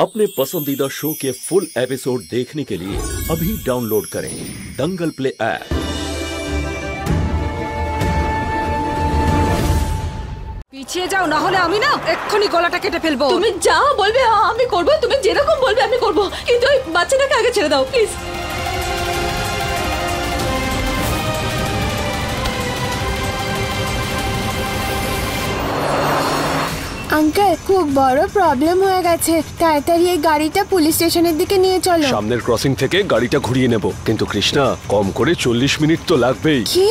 अपने पसंदीदा शो के फुल एपिसोड देखने के लिए अभी डाउनलोड करें दंगल प्ले ऐप। পিছিয়ে যাও, না হলে আমি না এক্ষুনি গলাটা কেটে ফেলবো। তুমি যা বলবে আমি করব, তুমি যেরকম বলবে আমি করব, কিন্তু ওই বাচ্চাটাকে আগে ছেড়ে দাও প্লিজ। আঙ্কেল, খুব বড় প্রবলেম হয়ে গেছে, তাড়াতাড়ি এই গাড়িটা পুলিশ স্টেশনের দিকে নিয়ে চলো। সামনের ক্রসিং থেকে গাড়িটা ঘুরিয়ে নেব, কিন্তু কৃষ্ণা কম করে 40 মিনিট তো লাগবেই। কি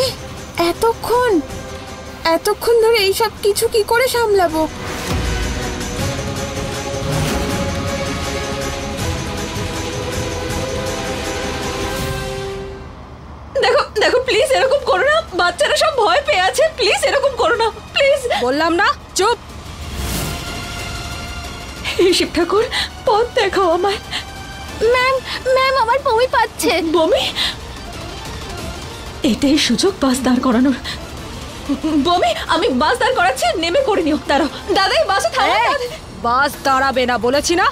এতক্ষণ ধরে এইসব কিছু কি করে সামলাবো? দেখো দেখো প্লিজ এরকম করো না, বাচ্চারা সব ভয় পেয়ে আছে, প্লিজ এরকম করো না প্লিজ। বললাম না চুপ। শিব ঠাকুর পথ দেখাও আমায়। ম্যাম আমার বমি পাচ্ছে। বমি? এটাই সুযোগ বাস দাঁড় করানোর। বমি? আমি বাস দাঁড় করাচ্ছি, নেমে করে নিও। দাঁড়াও দাদাই বাসে থামো। বাস দাঁড়াবে না বলেছি না?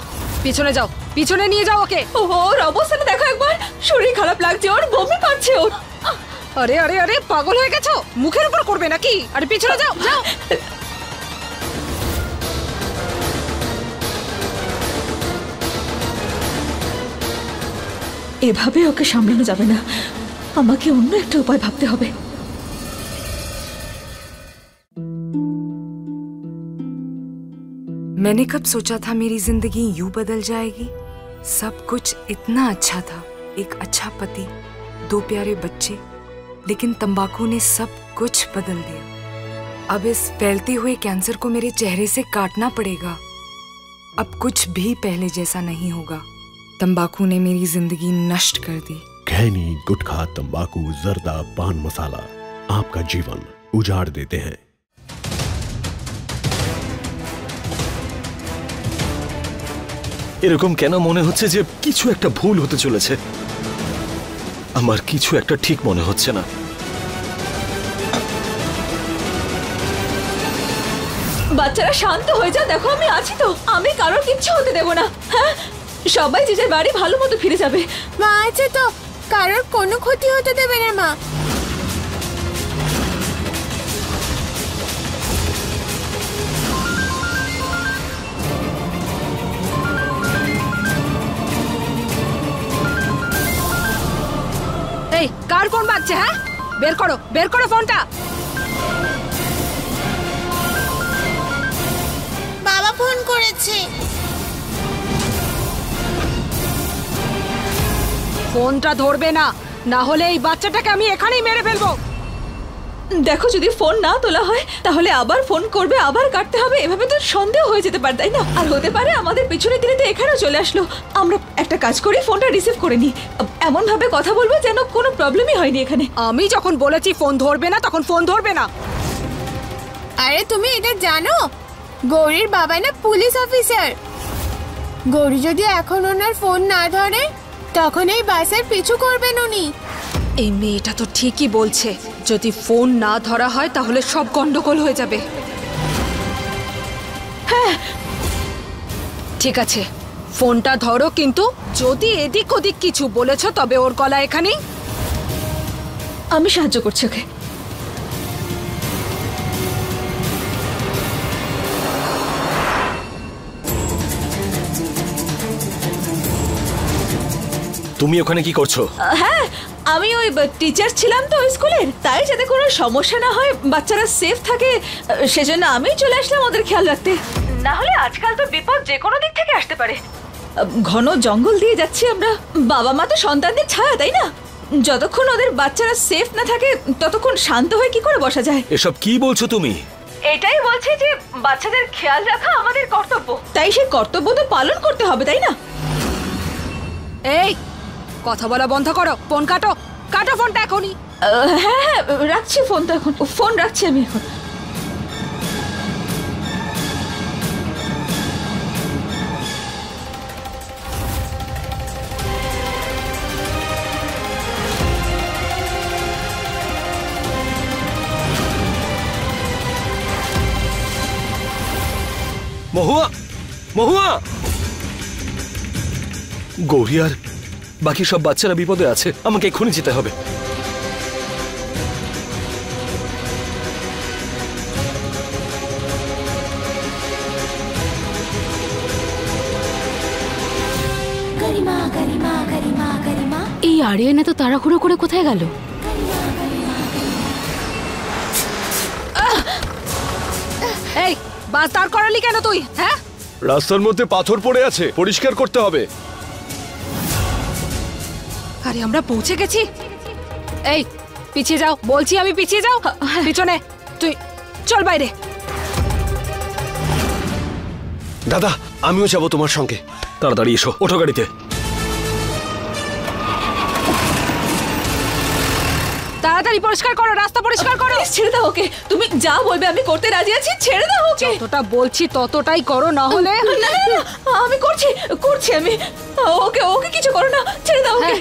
পিছনে যাও, পিছনে নিয়ে যাও ওকে। ওর অবস্থাটা দেখো একবার, শরীর খারাপ লাগছে ওর, বমি পাচ্ছে ওর। আরে আরে আরে পাগল হয়ে গেছো? মুখের উপর করবে নাকি? আরে পিছনে যাও যাও। এভাবে ওকে সামলানো যাবে না, আমাকে অন্য একটা উপায় ভাবতে হবে। मैंने कब सोचा था मेरी जिंदगी यूं बदल जाएगी। सब कुछ इतना अच्छा था, एक अच्छा पति, 2 प्यारे बच्चे, लेकिन तंबाकू ने सब कुछ बदल दिया। अब इस फैलते हुए कैंसर को मेरे चेहरे से काटना पड़ेगा। अब कुछ भी पहले जैसा नहीं होगा। तंबाकू ने मेरी जिंदगी नष्ट कर दी। खैनी, गुटखा, तंबाकू, जर्दा, पान मसाला आपका जीवन उजाड़ देते हैं। এরকম কেন মনে হচ্ছে যে কিছু একটা ভুল হতে চলেছে? আমার কিছু একটা ঠিক মনে হচ্ছে না। বাচ্চারা শান্ত হয়ে যাও, দেখো আমি আছি তো, আমি কারোর কিচ্ছু হতে দেব না। হ্যাঁ, সবাই যে যার বাড়ি ভালো মতো ফিরে যাবে। মা আছে তো, কারোর কোনো ক্ষতি হতে দেবে না মা। এই কার ফোন বাজছে? হ্যাঁ বের করো ফোনটা। বাবা ফোন করেছে। ফোনটা ধরবে না, না হলে এই বাচ্চাটাকে আমি এখানেই মেরে ফেলবো। দেখো যদি ফোন না তোলা হয় তাহলে আবার ফোন করবে, আবার কাটতে হবে, এভাবে তো সন্দেহ হয়ে যেতে পারে, তাই না? আর হতে পারে আমাদের পিছনে দিনে তো এখানেও চলে আসলো। আমরা একটা কাজ করি, ফোনটা রিসিভ করে নি, এমন ভাবে কথা বলবো যেন কোনো প্রবলেমই হয়নি এখানে। আমি যখন বলেছি ফোন ধরবে না তখন ফোন ধরবে না। আরে তুমি এটা জানো, গৌরীর বাবা না পুলিশ অফিসার। গৌরী যদি এখন ওনার ফোন না ধরে তখন এই বাসের পিছু করবেন উনি। এই মেয়েটা তো ঠিকই বলছে, যদি ফোন না ধরা হয় তাহলে সব গন্ডগোল হয়ে যাবে। হ্যাঁ ঠিক আছে, ফোনটা ধরো, কিন্তু যদি এদিক ওদিক কিছু বলেছো তবে ওর গলা এখানেই। আমি সাহায্য করছি ওকে। তুমি ওখানে কি করছো? হ্যাঁ, আমি ওই টিচার ছিলাম তো স্কুলের, তাই যাতে কোনো সমস্যা না হয়, বাচ্চারা সেফ থাকে, সেজন্য আমি চলে আসলাম ওদের খেয়াল রাখতে। না হলে আজকাল তো বিপদ যে কোনো দিক থেকে আসতে পারে। ঘন জঙ্গল দিয়ে যাচ্ছি আমরা, বাবা মা তো সন্তানদের ছায়া, তাই না? যতক্ষণ ওদের বাচ্চারা সেফ না থাকে ততক্ষণ শান্ত হয়ে কি করে বসা যায়? এসব কি বলছো তুমি? এটাই বলছি যে বাচ্চাদের খেয়াল রাখা আমাদের কর্তব্য, তাই সেই কর্তব্য তো পালন করতে হবে, তাই না? এই কথা বলা বন্ধ করো, ফোন কাটো ফোনটা এখনই। হ্যাঁ হ্যাঁ রাখছি ফোন, তো এখন ফোন রাখছি আমি এখন। মহুয়া, মহুয়া, গৌরী আর বাকি সব বাচ্চারা বিপদে আছে, আমাকে এক্ষুনি যেতে হবে। এই আরিয়ানা তো তাড়াহুড়ো করে কোথায় গেল? এই বাস দাঁড় করালি কেন তুই? হ্যাঁ, রাস্তার মধ্যে পাথর পড়ে আছে, পরিষ্কার করতে হবে। আরে আমরা পৌঁছে গেছি। এই পিছিয়ে যাও বলছি, আমি পিছিয়ে যাও। পিছনে তুই চল বাইরে। দাদা আমিও যাব তোমার সঙ্গে। তাড়াতাড়ি এসো, ওঠো গাড়িতে। তাড়াতাড়ি পরিষ্কার করো, রাস্তা পরিষ্কার করো। ছেড়ে দাও ওকে, তুমি যা বলবে আমি করতে রাজি আছি, ছেড়ে দাও ওকে। যতটা বলছি ততটাই করো, না হলে না না না, আমি করছি করছি আমি। ওকে ওকে কিছু করো না, ছেড়ে দাও ওকে।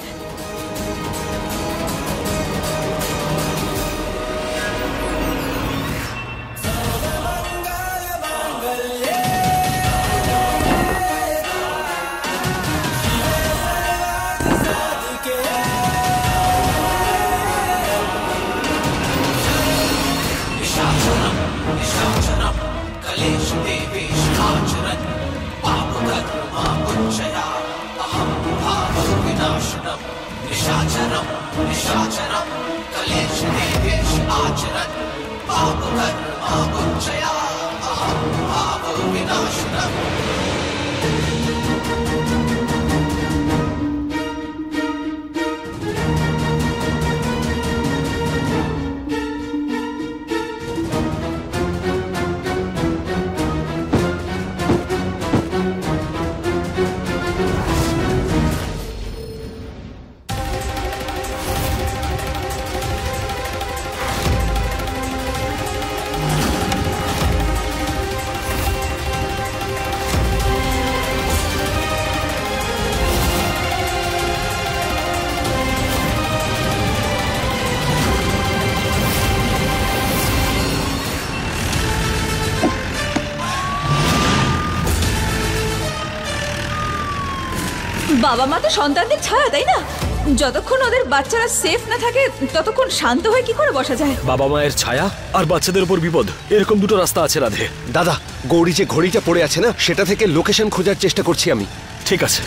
বাবা মা তো সন্তানদের ছায়া, তাই না? যতক্ষণ ওদের বাচ্চারা সেফ না থাকে ততক্ষণ শান্ত হয়ে কি করে বসা যায়? বাবা মায়ের ছায়া আর বাচ্চাদের উপর বিপদ, এরকম দুটো রাস্তা আছে রাধে। দাদা গৌরী যে ঘড়িটা পড়ে আছে না, সেটা থেকে লোকেশন খোঁজার চেষ্টা করছি আমি। ঠিক আছে।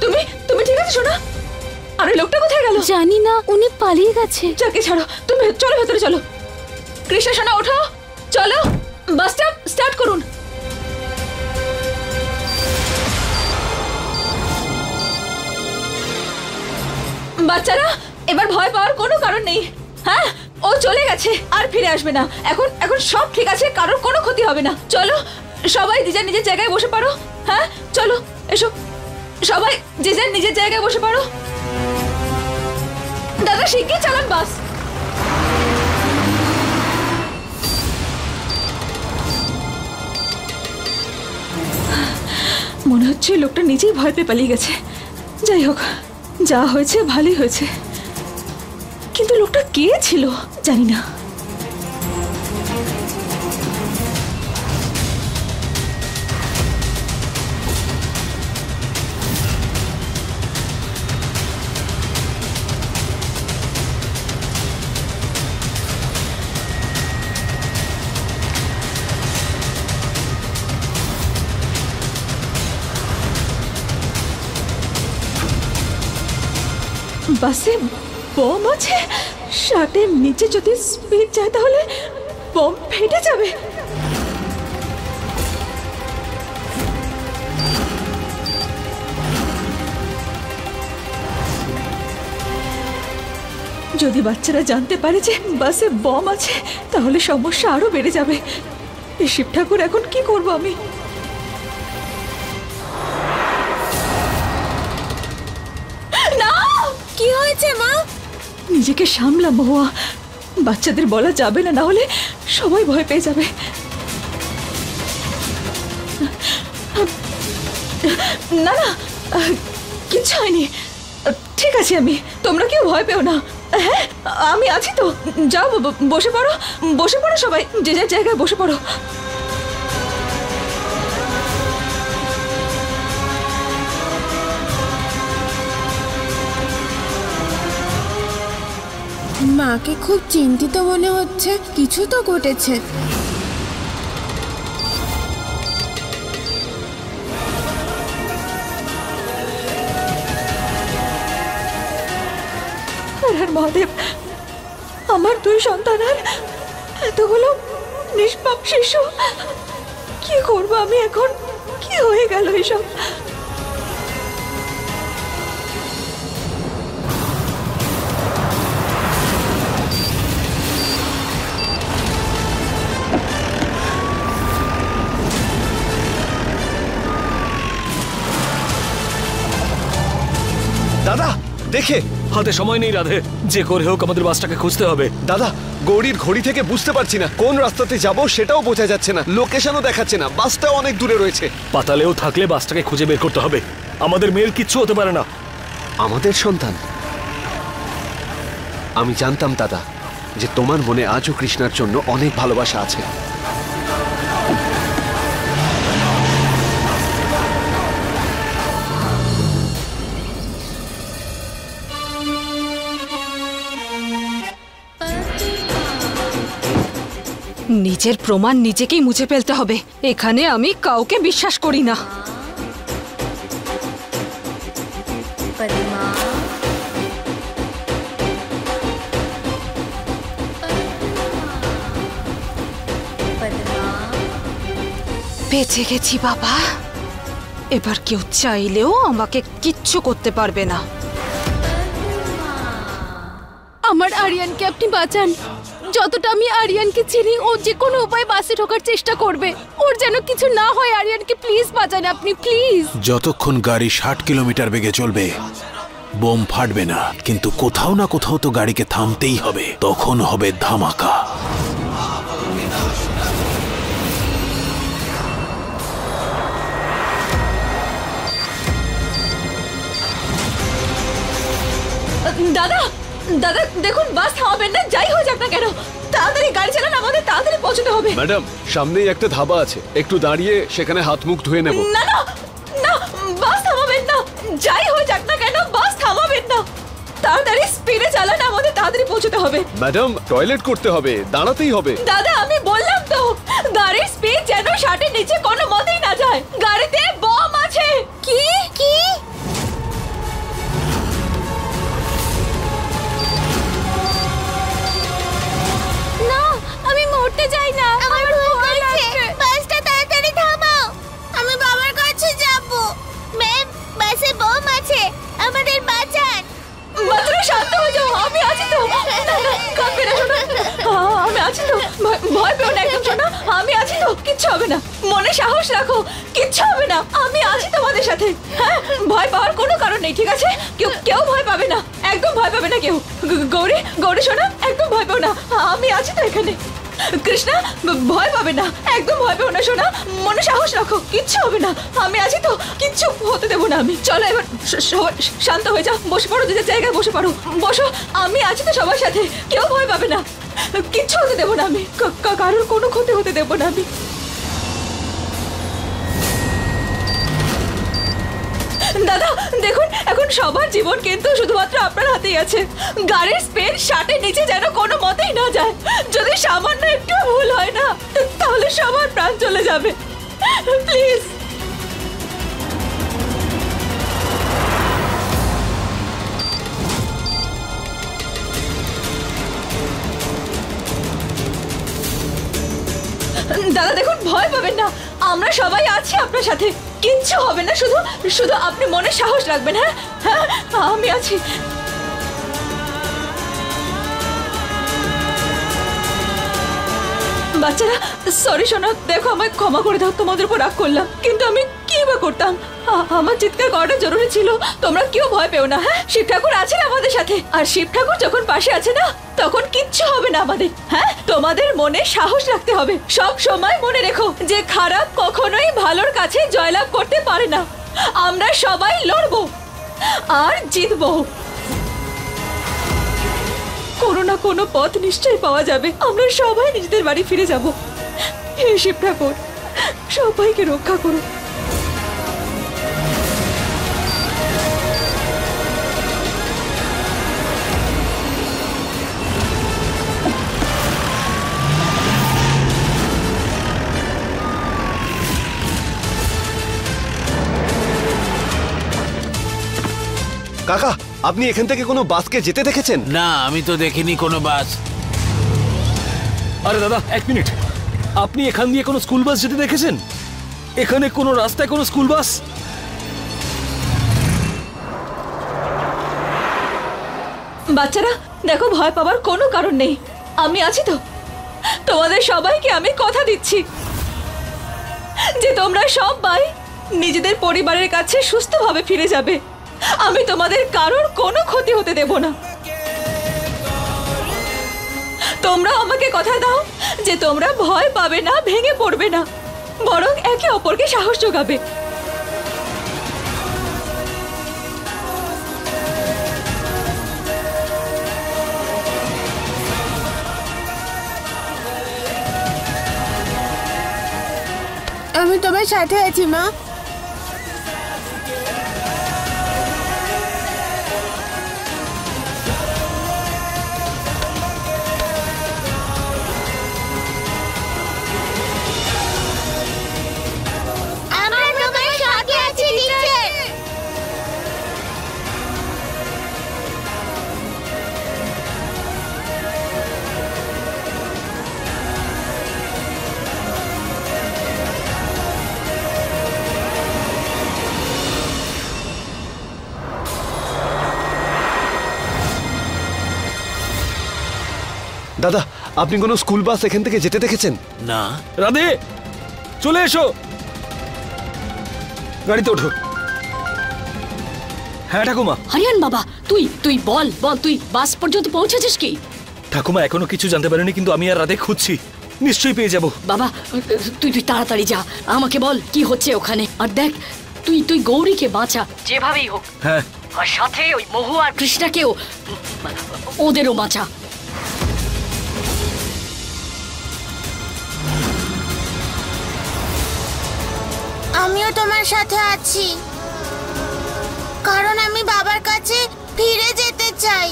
তুমি তুমি ঠিক আছে শোনা? আরে লোকটা কোথায় গেল? জানি না, উনি পালিয়ে গেছে। যাকে ছাড়ো, তুমি চলো ভেতরে চলো। কৃষ্ণা সোনা ওঠো, চলো বাস স্টার্ট করুন। বাচ্চারা এবার ভয় পাওয়ার কোনো কারণ নেই। হ্যাঁ, ও চলে গেছে আর ফিরে আসবে না। এখন এখন সব ঠিক আছে, কারোর কোনো ক্ষতি হবে না। চলো সবাই যে যার নিজের জায়গায় বসে পড়ো। হ্যাঁ চলো এসো, সবাই যে যার নিজের জায়গায় বসে পড়ো। দাদা শিগগির চালান বাস। মনে হচ্ছে লোকটা নিজেই ভয় পেয়ে পালিয়ে গেছে। যাই হোক, যা হয়েছে ভালোই হয়েছে। কিন্তু লোকটা কে ছিল জানি না। বাসে বম আছে, শার্টের নিচে যদি স্পিড যায় তাহলে বম ফেটে যাবে। যদি বাচ্চারা জানতে পারে যে বাসে বম আছে তাহলে সমস্যা আরো বেড়ে যাবে। এই শিব ঠাকুর এখন কি করব আমি? না, কি হয়েছে মা? নিজেকে সামলা মহুয়া, বাচ্চাদের বলা যাবে না, না হলে সবাই ভয় পেয়ে যাবে। না না, কিচ্ছু হয়নি। ঠিক আছে আমি, তোমরা কেউ ভয় পেও না। হ্যাঁ আমি আছি তো, যাও বসে পড়ো, বসে পড়ো সবাই, যে যার জায়গায় বসে পড়ো। মাকে খুব চিন্তিত মনে হচ্ছে, কিছু তো ঘটেছে। হর মহাদেব, আমার 2 সন্তান আর এতগুলো নিষ্পাপ শিশু, কি করবো আমি এখন? কি হয়ে গেল এসব? দাদা দেখে, হাতে সময় নেই রাধে, যে করে হোক আমাদের বাসটাকে খুঁজতে হবে। দাদা গৌরীর ঘড়ি থেকে বুঝতে পারছি না কোন রাস্তাতে যাব, সেটাও বোঝা যাচ্ছে না, লোকেশনও দেখাচ্ছে না, বাসটাও অনেক দূরে রয়েছে। পাতালেও থাকলে বাসটাকে খুঁজে বের করতে হবে। আমাদের মেয়ের কিচ্ছু হতে পারে না। আমাদের সন্তান? আমি জানতাম দাদা যে তোমার মনে আজও কৃষ্ণার জন্য অনেক ভালোবাসা আছে। নিজের প্রমাণ নিজেকেই মুছে ফেলতে হবে। এখানে আমি কাউকে বিশ্বাস করি না। বেঁচে গেছি বাবা, এবার কেউ চাইলেও আমাকে কিচ্ছু করতে পারবে না। আমার আরিয়ানকে আপনি বাঁচান। যতটা আমি আরিয়ানকে চিনি, ও যে কোনো উপায় বাসে ঢোকার চেষ্টা করবে। ওর যেন কিছু না হয়। আরিয়ানকে প্লিজ বাঁচান আপনি, প্লিজ। যতক্ষণ গাড়ি 60 কিলোমিটার বেগে চলবে বোম ফাটবে না, কিন্তু কোথাও না কোথাও তো গাড়িকে থামতেই হবে, তখন হবে ধামাকা। দাদা দাদা দেখুন, বাস থামাবেন না, যাই হয়ে যাক না কেন। তাড়াতাড়ি গাড়ি চালান, আমাদের তাড়াতাড়ি পৌঁছতে হবে। ম্যাডাম সামনেই একটা ধাবা আছে, একটু দাঁড়িয়ে সেখানে হাত মুখ ধুয়ে নেব। না না না, বাস থামাবেন না, যাই হয়ে যাক না কেন, বাস থামাবেন না। তাড়াতাড়ি স্পিডে চালান, আমাদের তাড়াতাড়ি পৌঁছতে হবে। ম্যাডাম টয়লেট করতে হবে, দাঁড়াতেই হবে। দাদা আমি বললাম তো, গাড়ির স্পিড যেন 60-এর নিচে কোনো মতেই না যায়। গাড়িতে বম আছে। কি কি? না, আমি মরতে চাই না। আমার ভয় লাগছে। বাসটা তাড়াতাড়ি থামাও, আমি বাবার কাছে যাব। ম্যাম বাসে বোম আছে, আমাদের বাঁচান। বাচ্চারা শান্ত হয়ে যাও, আমি আছি তো। কাঁদবে না শোনা, আমি আছি তো, ভয় পেও না একদম শোনা, আমি আছি তো, কিচ্ছু হবে না। মনে সাহস রাখো, কিচ্ছু হবে না, আমি আছি তোমাদের সাথে। হ্যাঁ, ভয় পাওয়ার কোনো কারণ নেই, ঠিক আছে? কেউ ভয় পাবে না, একদম ভয় পাবে না কেউ। গৌরী গৌরী শোনা, একদম ভয় পাও না, আমি আছি তো এখানে। কৃষ্ণা ভয় পাবে না, একদম ভয় পাবে না শোনা, মনে সাহস রাখো, কিচ্ছু হবে না, আমি আছি তো, কিচ্ছু হতে দেবো না আমি। চলো এবার সবাই শান্ত হয়ে যাও, বসে পড়ো, যে জায়গায় বসে পড়ো, বসো, আমি আছি তো সবার সাথে, কেউ ভয় পাবে না, কিচ্ছু হতে দেবো না আমি, কারোর কোনো ক্ষতি হতে দেবো না আমি। দাদা দেখুন, এখন সবার জীবন কিন্তু শুধুমাত্র আপনার হাতেই আছে। গাড়ির স্পিড 60-এর নিচে যেন কোনো মতেই না যায়। যদি সামান্য একটু ভুল হয় না, তাহলে সবার প্রাণ চলে যাবে। প্লিজ। দাদা দেখুন, ভয় পাবেন না, আমরা সবাই আছি আপনার সাথে, কিচ্ছু হবে না, শুধু শুধু আপনি মনে সাহস রাখবেন। হ্যাঁ হ্যাঁ, আমি আছি। বাচ্চারা সরি শোনো, দেখো আমায় ক্ষমা করে দাও, তোমাদের উপর রাগ করলাম, কিন্তু আমি কি বা করতাম, আমার চিৎকার করাটা জরুরি ছিল। তোমরা কেউ ভয় পেও না। হ্যাঁ, শিব ঠাকুর আছেন আমাদের সাথে, আর শিব ঠাকুর যখন পাশে আছে না, তখন কিচ্ছু হবে না আমাদের। হ্যাঁ, তোমাদের মনে সাহস রাখতে হবে, সব সময় মনে রেখো যে খারাপ কখনোই ভালোর কাছে জয়লাভ করতে পারে না। আমরা সবাই লড়বো, আর জিতবো। কোনো না কোনো পথ নিশ্চয়ই পাওয়া যাবে, আমরা সবাই নিজেদের বাড়ি ফিরে যাব। হে শিব ঠাকুর, সবাইকে রক্ষা করো। কাকা, আপনি এখান থেকে কোনো বাসকে যেতে দেখেছেন? না, আমি তো দেখিনি কোনো বাস। আরে দাদা, এক মিনিট, আপনি এখান দিয়ে কোনো স্কুল বাস যেতে দেখেছেন? এখানে কোনো রাস্তায় কোনো স্কুল বাস? বাচ্চারা দেখো, ভয় পাওয়ার কোনো কারণ নেই, আমি আছি তো। তোমাদের সবাইকে আমি কথা দিচ্ছি যে তোমরা সবাই নিজেদের পরিবারের কাছে সুস্থভাবে ফিরে যাবে। আমি তোমাদের কারোর কোনো ক্ষতি হতে দেব না। তোমরা আমাকে কথা দাও যে তোমরা ভয় পাবে না, ভেঙে পড়বে না, বরং একে অপরকে সাহস যোগাবে। আমি তোমার সাথে আছি মা। দাদা, আপনি কোনো স্কুল বাস এখান থেকে যেতে দেখেছেন? না। রাধে, চলে এসো, গাড়িতে ওঠো। হ্যাঁ ঠাকুমা। আরিয়ান বাবা, তুই বল তুই বাস পর্যন্ত পৌঁছেছিস কি? ঠাকুমা এখনো কিছু জানতে পারিনি, কিন্তু আমি আর রাধে খুঁজছি, নিশ্চয়ই পেয়ে যাব। বাবা তুই তাড়াতাড়ি যা, আমাকে বল কি হচ্ছে ওখানে। আর দেখ, তুই গৌরীকে বাঁচা যেভাবেই হোক। হ্যাঁ, আর সাথে ওই মহু আর কৃষ্ণাকেও, ওদেরও বাঁচা। আমিও তোমার সাথে আছি, কারণ আমি বাবার কাছে ফিরে যেতে চাই।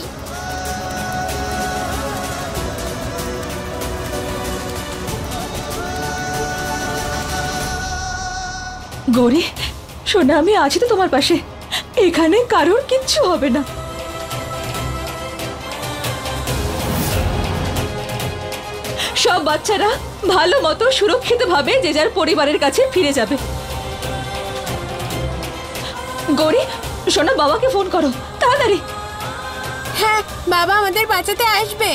গৌরী শোনা, আমি আছি তো তোমার পাশে, এখানে কারোর কিচ্ছু হবে না। সব বাচ্চারা ভালো মতো সুরক্ষিতভাবে যে যার পরিবারের কাছে ফিরে যাবে। গৌরী শোনা, বাবাকে ফোন করো তাড়াতাড়ি। হ্যাঁ, বাবা আমাদের বাঁচাতে আসবে।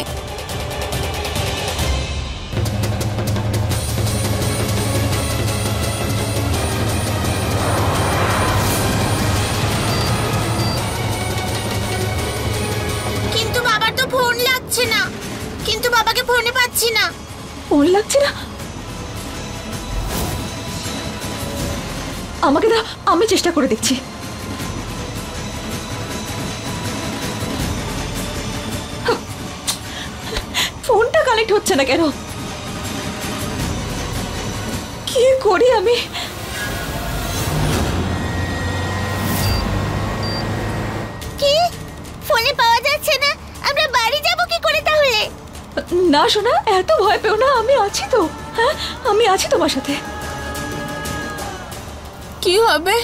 কিন্তু বাবার তো ফোন লাগছে না, কিন্তু বাবাকে ফোনে পাচ্ছি না। ফোন লাগছে না? আমাকে দাও, আমি চেষ্টা করে দেখছি। ফোনটা কানেক্ট হচ্ছে না কেন? কি করি আমি? কি ফোনে পাওয়া যাচ্ছে না? আমরা বাড়ি যাব কি করে তাহলে? না শোনা, এত ভয় পেও না, আমি আছি তো। হ্যাঁ, আমি আছি তোমার সাথে। কি হবে?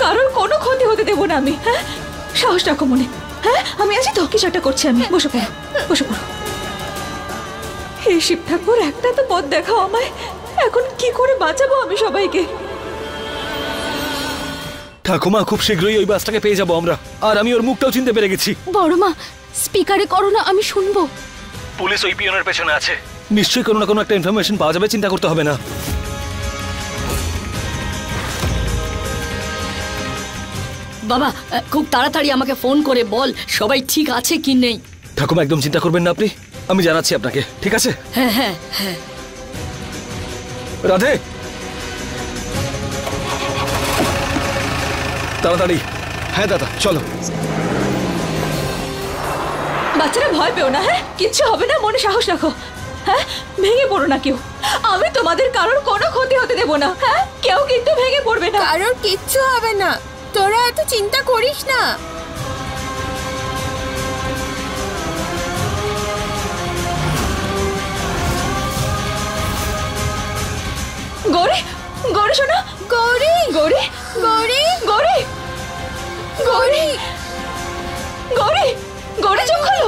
কারোর কোনো ক্ষতি হতে দেবো না আমি। হ্যাঁ, সাহস রাখো মনে। হ্যাঁ, আমি আছি তো, কিছু একটা করছি আমি। বসে পড়ো, বসে পড়ো। হে শিব ঠাকুর, একটা তো পথ দেখাও আমায়। এখন কি করে বাঁচাবো আমি সবাইকে? ঠাকুমা, খুব শীঘ্রই ওই বাসটাকে পেয়ে যাবো আমরা, আর আমি ওর মুখটাও চিনতে পেরে গেছি। বড় মা, স্পিকারে করো না, আমি শুনবো। পুলিশ ওই পিয়নের পেছনে আছে, নিশ্চয়ই কোনো না কোনো একটা ইনফরমেশন পাওয়া যাবে, চিন্তা করতে হবে না। বাবা খুব তাড়াতাড়ি আমাকে ফোন করে বল সবাই ঠিক আছে কি নেই। ঠাকুমা একদম চিন্তা করবেন না আপনি, আমি জানাচ্ছি আপনাকে, ঠিক আছে? হ্যাঁ হ্যাঁ হ্যাঁ। রাধে, তাড়াতাড়ি হ্যাঁ দাদা চলো। বাচ্চারা ভয় পেও না, হ্যাঁ কিচ্ছু হবে না, মনে সাহস রাখো। হ্যাঁ ভেঙে পড়ো না কেউ, আমি তোমাদের কারোর কোনো ক্ষতি হতে দেব না। হ্যাঁ কেউ কিন্তু ভেঙে পড়বে না, কারোর কিচ্ছু হবে না, তোরা এত চিন্তা করিস না। গৌরী, গৌরী শোনো, গৌরী গৌরী, গৌরী গৌরী, গৌরী, গৌরী, গৌরী চোখ খোলো।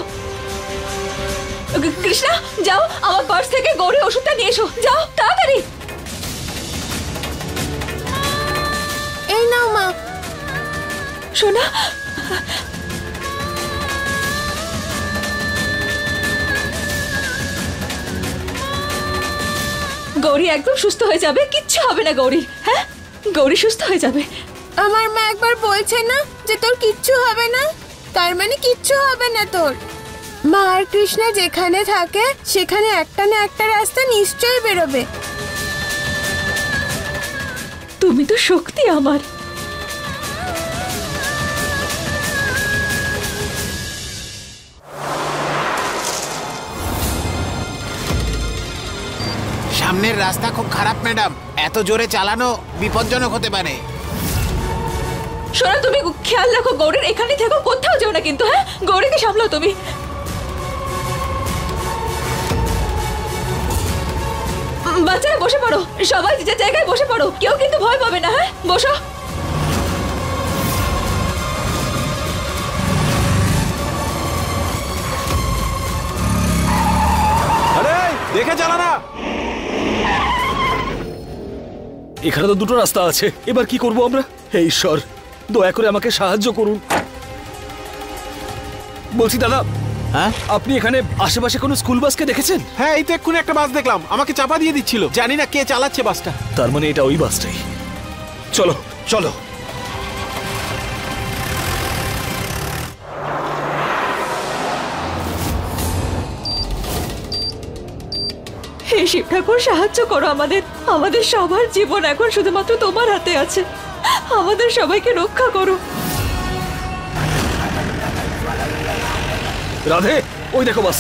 কৃষ্ণা যাও, আমার পার্স থেকে গৌরীর ওষুধটা নিয়ে এসো, যাও তাড়াতাড়ি। এই নাও মা। শোনা, গৌরী একদম সুস্থ হয়ে যাবে, কিচ্ছু হবে না গৌরী। হ্যাঁ গৌরী সুস্থ হয়ে যাবে। আমার মা একবার বলছে না যে তোর কিচ্ছু হবে না, তার মানে কিচ্ছু হবে না তোর। মা আর কৃষ্ণা যেখানে থাকে সেখানে একটা না একটা রাস্তা নিশ্চয়ই বেরোবে। তুমি তো শক্তি আমার। সামনের রাস্তা খুব খারাপ ম্যাডাম, এত জোরে চালানো বিপজ্জনক হতে পারে। শোনো তুমি খেয়াল রাখো, গৌরীর এখানে থেকো, কোথাও যেও না কিন্তু। হ্যাঁ গৌরীকে সামলাও তুমি। বাচ্চারা বসে পড়ো, সবাই যে জায়গায় বসে পড়ো, কেউ কিন্তু ভয় পাবে না। হ্যাঁ বসো। আরে দেখে চালা না। এখানে তো দুটো রাস্তা আছে, এবার কি করব আমরা? হে ঈশ্বর, দয়া করে আমাকে সাহায্য করুন। বলছি দাদা, হ্যাঁ আপনি এখানে আশেপাশে কোনো স্কুল বাসকে দেখেছেন? হ্যাঁ এই তো এক্ষুনি একটা বাস দেখলাম, আমাকে চাপা দিয়ে দিচ্ছিল, জানি না কে চালাচ্ছে বাসটা। তার মানে এটা ওই বাসটাই। চলো চলো। হে শিব ঠাকুর, সাহায্য করো আমাদের। আমাদের সবার জীবন এখন শুধুমাত্র তোমার হাতে আছে, আমাদের সবাইকে রক্ষা করো। রাধে, ওই দেখো বাস।